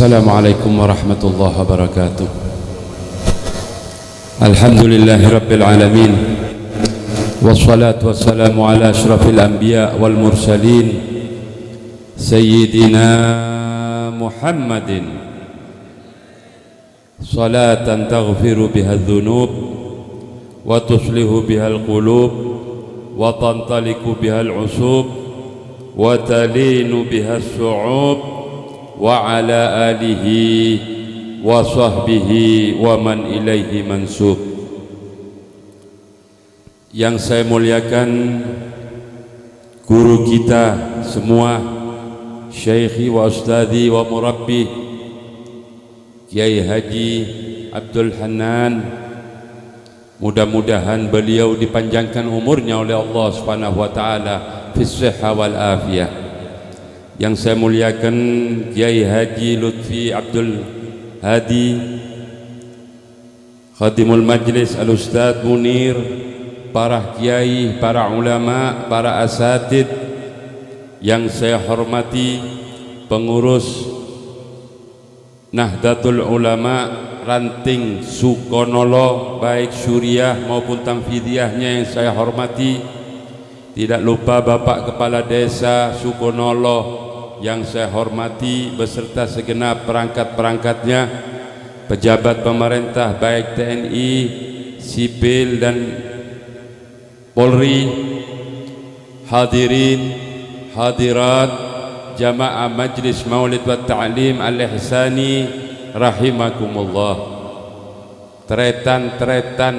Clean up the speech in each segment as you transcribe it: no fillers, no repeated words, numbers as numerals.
Assalamualaikum warahmatullahi wabarakatuh. Alhamdulillahi rabbil alamin. Wassalatu wassalamu ala asyrafil anbiya wal mursalin Sayyidina Muhammadin salatan taghfiru biha dhunub wa tuslihu biha al-qulub wa tantaliku biha al-usub wa talinu biha as-su'ub wa ala alihi wa sahbihi wa man ilaihi mansub. Yang saya muliakan guru kita semua, syekhi wa ustadhi wa murabbi Kiai Haji Abdul Hanan, mudah-mudahan beliau dipanjangkan umurnya oleh Allah Subhanahu wa taala fis sihha wal afiyah. Yang saya muliakan Kiai Haji Lutfi Abdul Hadi, Khadimul Majlis Al-Ustadz Munir, para kiai, para ulama, para asatid yang saya hormati, pengurus Nahdlatul Ulama Ranting Sukonolo baik syuriah maupun tamfidiyahnya yang saya hormati. Tidak lupa Bapak Kepala Desa Sukonolo yang saya hormati beserta segenap perangkat-perangkatnya, pejabat pemerintah baik TNI, sipil dan Polri, hadirin, hadirat, jamaah Majlis Maulid wa Ta'lim Al-Ihsani rahimakumullah. Tretan-tretan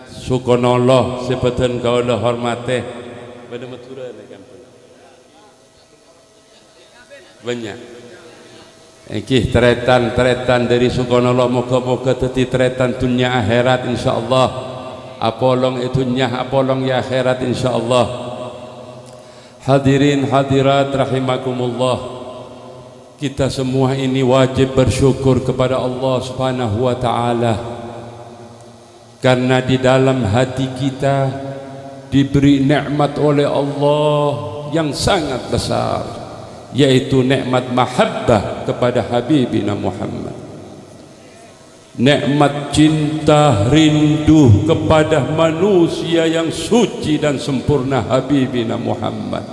Sukonolo sepeten kaula hormate pada matura banyak iki tretan-tretan dari Sukonolo, moga-moga teti tretan dunia akhirat insyaallah. Apolong itunya, apolong ya akhirat insyaallah. Hadirin hadirat rahimakumullah, kita semua ini wajib bersyukur kepada Allah Subhanahu wa taala karena di dalam hati kita diberi nikmat oleh Allah yang sangat besar, yaitu nikmat mahabbah kepada Habibina Muhammad, nikmat cinta rindu kepada manusia yang suci dan sempurna Habibina Muhammad.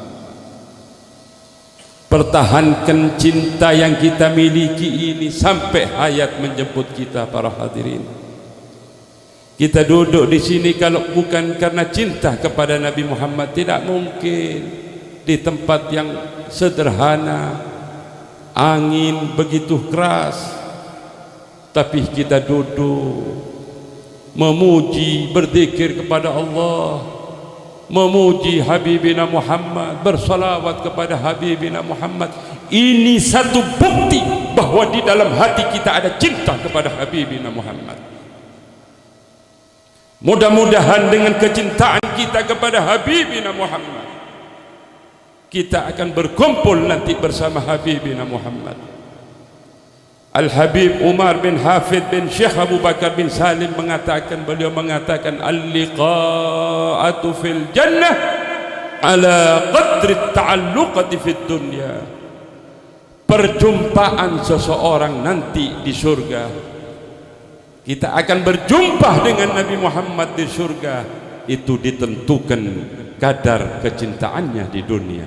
Pertahankan cinta yang kita miliki ini sampai hayat menjemput kita para hadirin. Kita duduk di sini kalau bukan karena cinta kepada Nabi Muhammad tidak mungkin. Di tempat yang sederhana, angin begitu keras, tapi kita duduk memuji, berzikir kepada Allah, memuji Habibina Muhammad, bersalawat kepada Habibina Muhammad. Ini satu bukti bahwa di dalam hati kita ada cinta kepada Habibina Muhammad. Mudah-mudahan dengan kecintaan kita kepada Habibina Muhammad, kita akan berkumpul nanti bersama Habibina Muhammad. Al-Habib Umar bin Hafid bin Syekh Abu Bakar bin Salim mengatakan, beliau mengatakan al-liqa'atu fil jannah ala qadri ta'alluqati fid dunya. Perjumpaan seseorang nanti di surga, kita akan berjumpa dengan Nabi Muhammad di surga, itu ditentukan kadar kecintaannya di dunia.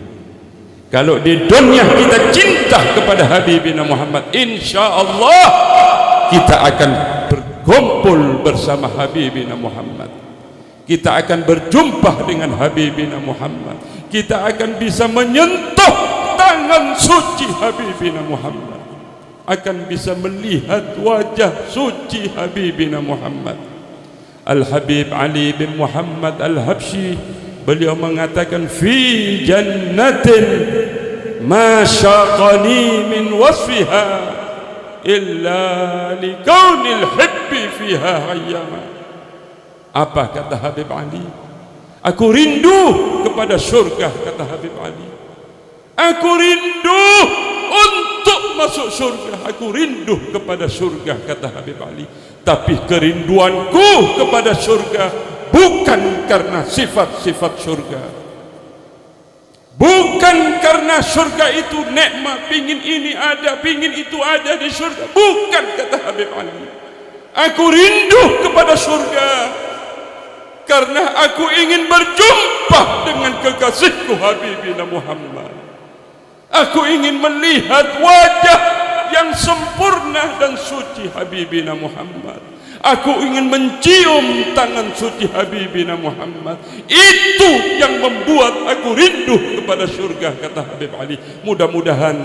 Kalau di dunia kita cinta kepada Habibina Muhammad, insya Allah kita akan berkumpul bersama Habibina Muhammad, kita akan berjumpa dengan Habibina Muhammad, kita akan bisa menyentuh tangan suci Habibina Muhammad, akan bisa melihat wajah suci Habibina Muhammad. Al-Habib Ali bin Muhammad Al-Habsyi, beliau mengatakan fi jannatin ma syaqani min wasfiha illa likaunil hibbi fiha hayyama. Apa kata Habib Ali? Aku rindu kepada surga, kata Habib Ali. Aku rindu untuk masuk surga, aku rindu kepada surga, kata Habib Ali. Tapi kerinduanku kepada surga bukan karena sifat-sifat surga, Bukan karena surga itu nikmat, pingin ini ada, pingin itu ada di surga. Bukan, kata Habib Ali. Aku rindu kepada surga karena aku ingin berjumpa dengan kekasihku Habibina Muhammad. Aku ingin melihat wajah yang sempurna dan suci Habibina Muhammad. Aku ingin mencium tangan suci Habibina Muhammad. Itu yang membuat aku rindu kepada surga, kata Habib Ali. Mudah-mudahan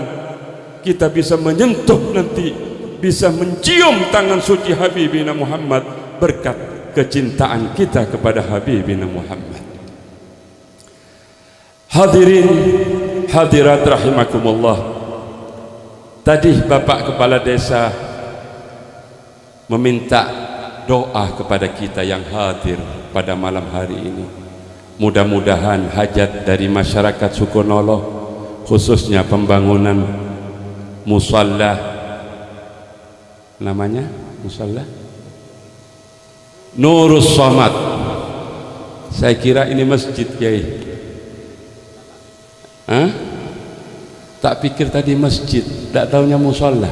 kita bisa menyentuh nanti, bisa mencium tangan suci Habibina Muhammad berkat kecintaan kita kepada Habibina Muhammad. Hadirin hadirat rahimakumullah. Tadi Bapak Kepala Desa meminta doa kepada kita yang hadir pada malam hari ini. Mudah-mudahan hajat dari masyarakat Sukonoloh, khususnya pembangunan musalla, namanya musalla Nurus Somad. Saya kira ini masjid, Kiai. Tak pikir tadi masjid, tak taunya musalla.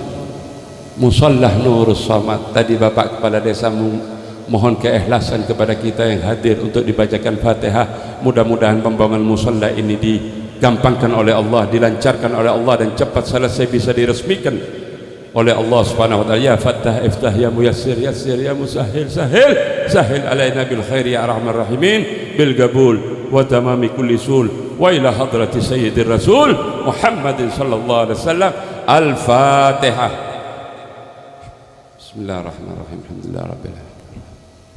Musalla Nurus Somad. Tadi Bapak Kepala Desa mohon keikhlasan kepada kita yang hadir untuk dibacakan Fatihah. Mudah-mudahan pembangunan musalla ini digampangkan oleh Allah, dilancarkan oleh Allah, dan cepat selesai, bisa diresmikan oleh Allah Subhanahu wa taala. Ya Fattah iftah, ya Muyassir yassir, ya Musahhil sahhil, sahhil alaina bil khair ya arhamar rahimin, bil qabul wa tamami kulli sul, wa ila hadrati sayyidir rasul Muhammadin sallallahu alaihi wasallam. Al-Fatihah. Bismillahirrahmanirrahim. Alhamdulillah rabbil alamin.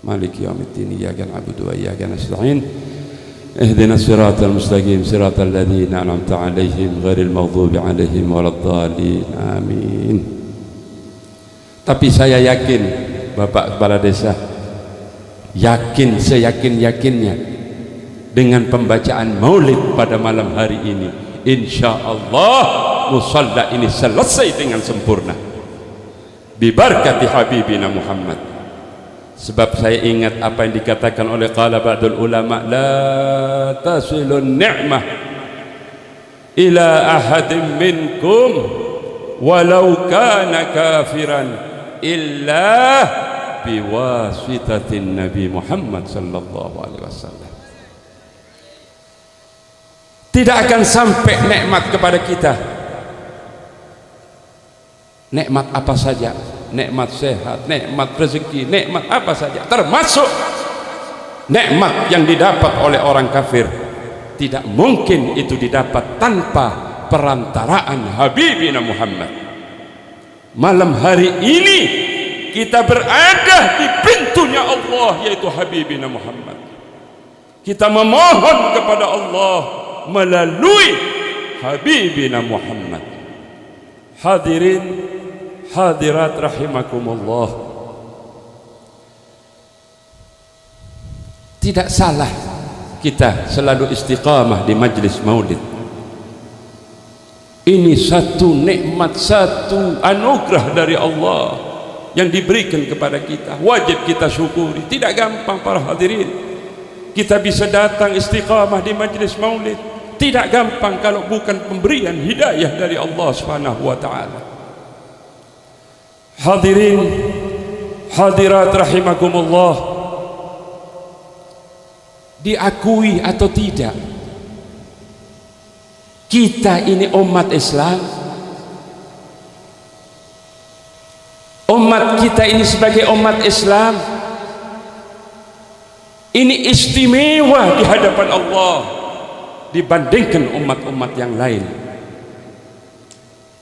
Maliki yaumiddin. Iyyaka na'budu wa iyyaka nasta'in. Ihdinas siratal mustaqim, siratal ladzina an'amta 'alaihim ghairil maghdubi 'alaihim waladdallin. Amin. Tapi saya yakin, Bapak Kepala Desa, yakin seyakin-yakinnya dengan pembacaan maulid pada malam hari ini, insyaallah musalla ini selesai dengan sempurna bibarkati Habibina Muhammad. Sebab saya ingat apa yang dikatakan oleh qala ba'dul ulama, la tasilun ni'mah ila ahadin minkum walau kana kafiran illa biwasitatin Nabi Muhammad sallallahu alaihi wasallam. Tidak akan sampai nikmat kepada kita, nikmat apa saja, nikmat sehat, nikmat rezeki, nikmat apa saja, termasuk nikmat yang didapat oleh orang kafir, tidak mungkin itu didapat tanpa perantaraan Habibina Muhammad. Malam hari ini kita berada di pintunya Allah, yaitu Habibina Muhammad. Kita memohon kepada Allah melalui Habibina Muhammad. Hadirin hadirat rahimakumullah, tidak salah kita selalu istiqamah di majlis maulid. Ini satu nikmat, satu anugerah dari Allah yang diberikan kepada kita, wajib kita syukuri. Tidak gampang para hadirin, kita bisa datang istiqamah di majlis maulid. Tidak gampang kalau bukan pemberian hidayah dari Allah Subhanahu wa taala. Hadirin hadirat rahimakumullah, diakui atau tidak, kita ini umat Islam, umat kita ini sebagai umat Islam ini istimewa di hadapan Allah dibandingkan umat-umat yang lain.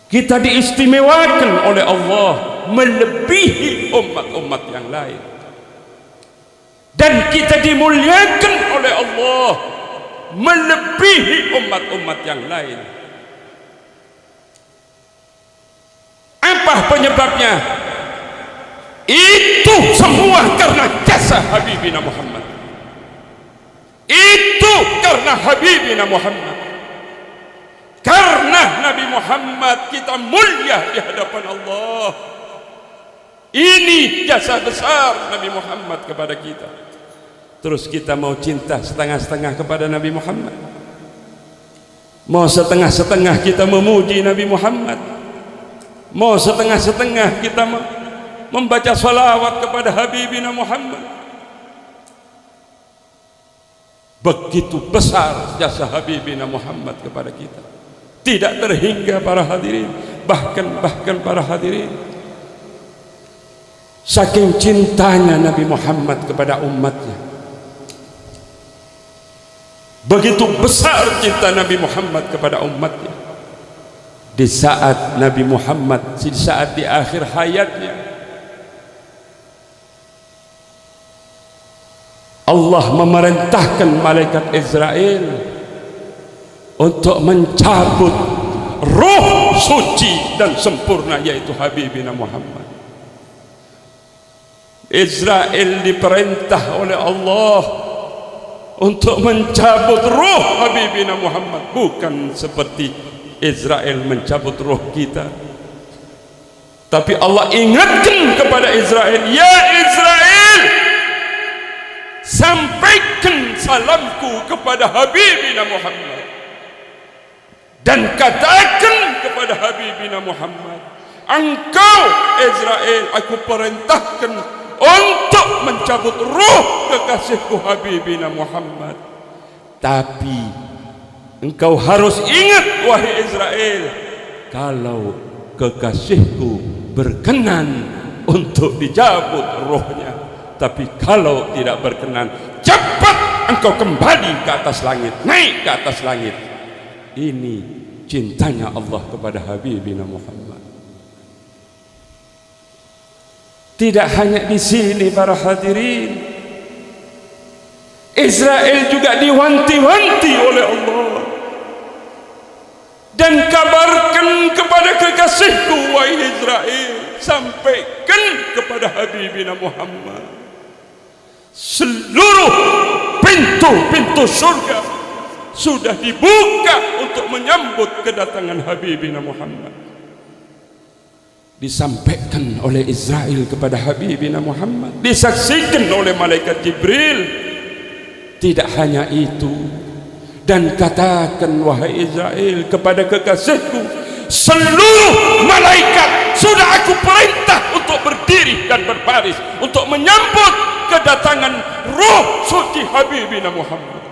Kita diistimewakan oleh Allah melebihi umat-umat yang lain, dan kita dimuliakan oleh Allah melebihi umat-umat yang lain. Apa penyebabnya? Itu semua karena jasa Habibina Muhammad. Itu karena Habibina Muhammad. Karena Nabi Muhammad kita mulia di hadapan Allah. Ini jasa besar Nabi Muhammad kepada kita. Terus kita mau cinta setengah-setengah kepada Nabi Muhammad. Mau setengah-setengah kita memuji Nabi Muhammad, mau setengah-setengah kita membaca salawat kepada Habibina Muhammad. Begitu besar jasa Habibina Muhammad kepada kita, tidak terhingga para hadirin. Bahkan para hadirin, saking cintanya Nabi Muhammad kepada umatnya, begitu besar cinta Nabi Muhammad kepada umatnya, di saat Nabi Muhammad, di saat di akhir hayatnya, Allah memerintahkan malaikat Israel untuk mencabut ruh suci dan sempurna, yaitu Habibina Muhammad. Israel diperintah oleh Allah untuk mencabut ruh Habibina Muhammad, bukan seperti Israel mencabut ruh kita. Tapi Allah ingatkan kepada Israel, ya Israel, sampaikan salamku kepada Habibina Muhammad, dan katakan kepada Habibina Muhammad, engkau Israel, aku perintahkan untuk mencabut ruh kekasihku Habibina Muhammad. Tapi engkau harus ingat, wahai Israel, kalau kekasihku berkenan untuk dicabut ruhnya, tapi kalau tidak berkenan, cepat engkau kembali ke atas langit, naik ke atas langit. Ini cintanya Allah kepada Habibina Muhammad. Tidak hanya di sini para hadirin, Israel juga diwanti-wanti oleh Allah, dan kabarkan kepada kekasihku, wahai Israel, sampaikan kepada Habibina Muhammad, seluruh pintu-pintu surga sudah dibuka untuk menyambut kedatangan Habibina Muhammad. Disampaikan oleh Israel kepada Habibina Muhammad, disaksikan oleh malaikat Jibril. Tidak hanya itu, dan katakan wahai Israel kepada kekasihku, seluruh malaikat sudah aku perintah untuk berdiri dan berbaris untuk menyambut kedatangan ruh suci Habibina Muhammad.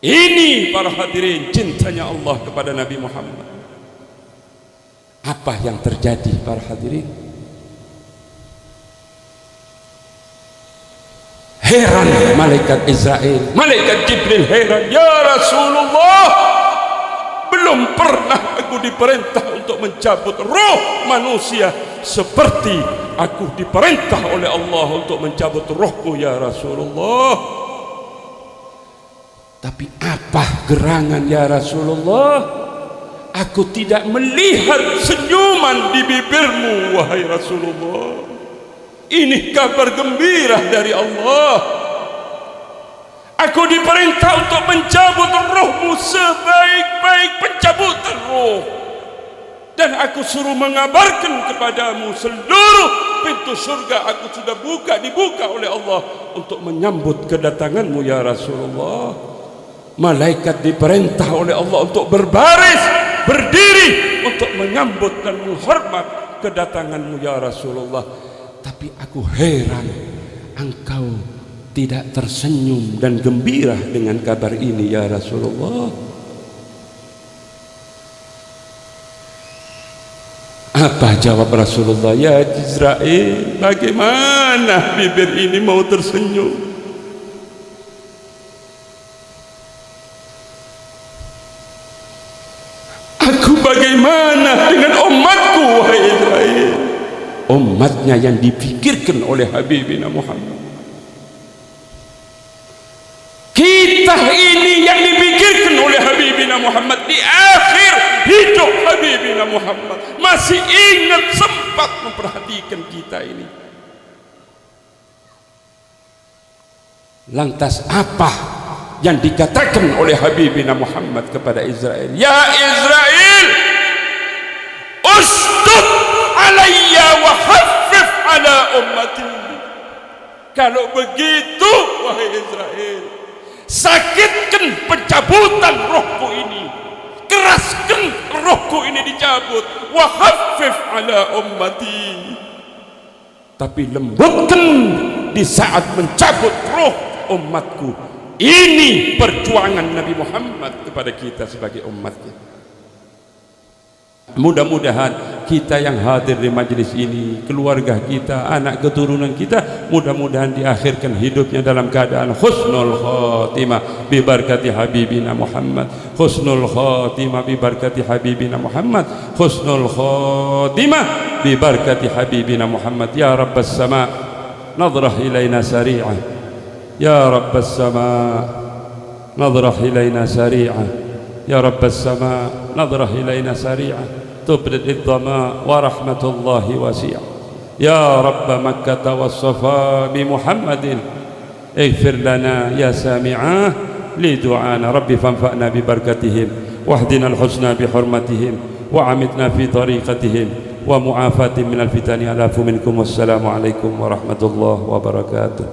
Ini para hadirin cintanya Allah kepada Nabi Muhammad. Apa yang terjadi para hadirin? Heran malaikat Israel, malaikat Jibril heran, ya Rasulullah, belum pernah aku diperintah untuk mencabut roh manusia seperti aku diperintah oleh Allah untuk mencabut rohku, ya Rasulullah. Tapi apa gerangan, ya Rasulullah? Aku tidak melihat senyuman di bibirmu, wahai Rasulullah. Ini kabar gembira dari Allah. Aku diperintah untuk mencabut rohmu sebaik-baik pencabutan roh, dan aku suruh mengabarkan kepadamu seluruh pintu surga aku sudah dibuka oleh Allah untuk menyambut kedatanganmu, ya Rasulullah. Malaikat diperintah oleh Allah untuk berbaris, berdiri untuk menyambut dan menghormat kedatanganmu, ya Rasulullah. Tapi aku heran, engkau tidak tersenyum dan gembira dengan kabar ini, ya Rasulullah. Apa jawab Rasulullah? Ya Israel, bagaimana bibir ini mau tersenyum? Bagaimana dengan umatku, wahai Israel? Umatnya yang dipikirkan oleh Habibina Muhammad. Kita ini yang dipikirkan oleh Habibina Muhammad di akhir hidup Habibina Muhammad. Masih ingat, sempat memperhatikan kita ini. Lantas apa yang dikatakan oleh Habibina Muhammad kepada Israel? Ya Israel, ustud alayya wa khaffif ala ummati. Kalau begitu, wahai Israel, sakitkan pencabutan rohku ini, keraskan rohku ini dicabut, wa khaffif ala ummati, tapi lembutkan di saat mencabut roh umatku. Ini perjuangan Nabi Muhammad kepada kita sebagai umatnya. Mudah-mudahan kita yang hadir di majlis ini, keluarga kita, anak keturunan kita, mudah-mudahan diakhirkan hidupnya dalam keadaan husnul khatimah bi barakati habibina Muhammad, husnul khatimah bi barakati habibina Muhammad, husnul khatimah bi barakati habibina Muhammad. Ya rabbas sama nadrah ilaina sari'ah, ya rabbas sama nadrah ilaina sari'ah, ya rabbas sama nadrah ilaina sari'ah. تبرد الظماء ورحمة الله واسعة. يا رب مكة والصفا بمحمد اغفر لنا يا سامعاه لدعانا ربي فانفعنا ببركتهم واهدنا الحسنى بحرمتهم وعمتنا في طريقتهم ومعافاة من الفتن. ألاف منكم والسلام عليكم ورحمة الله وبركاته.